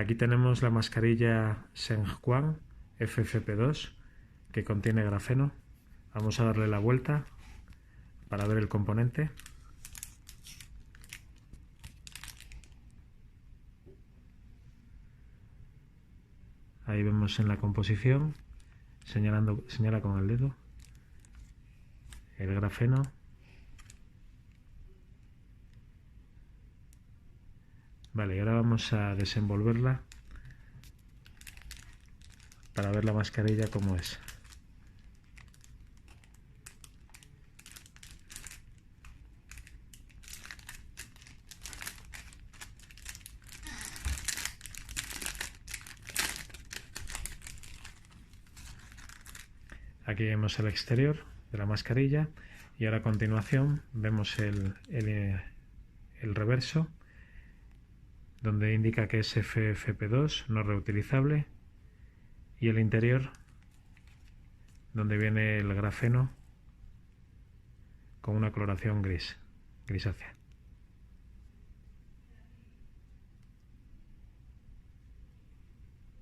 Aquí tenemos la mascarilla Shengguang FFP2 que contiene grafeno. Vamos a darle la vuelta para ver el componente. Ahí vemos en la composición, señala con el dedo, el grafeno. Vale, y ahora vamos a desenvolverla para ver la mascarilla cómo es. Aquí vemos el exterior de la mascarilla y ahora a continuación vemos el reverso, donde indica que es FFP2, no reutilizable, y el interior, donde viene el grafeno con una coloración grisácea.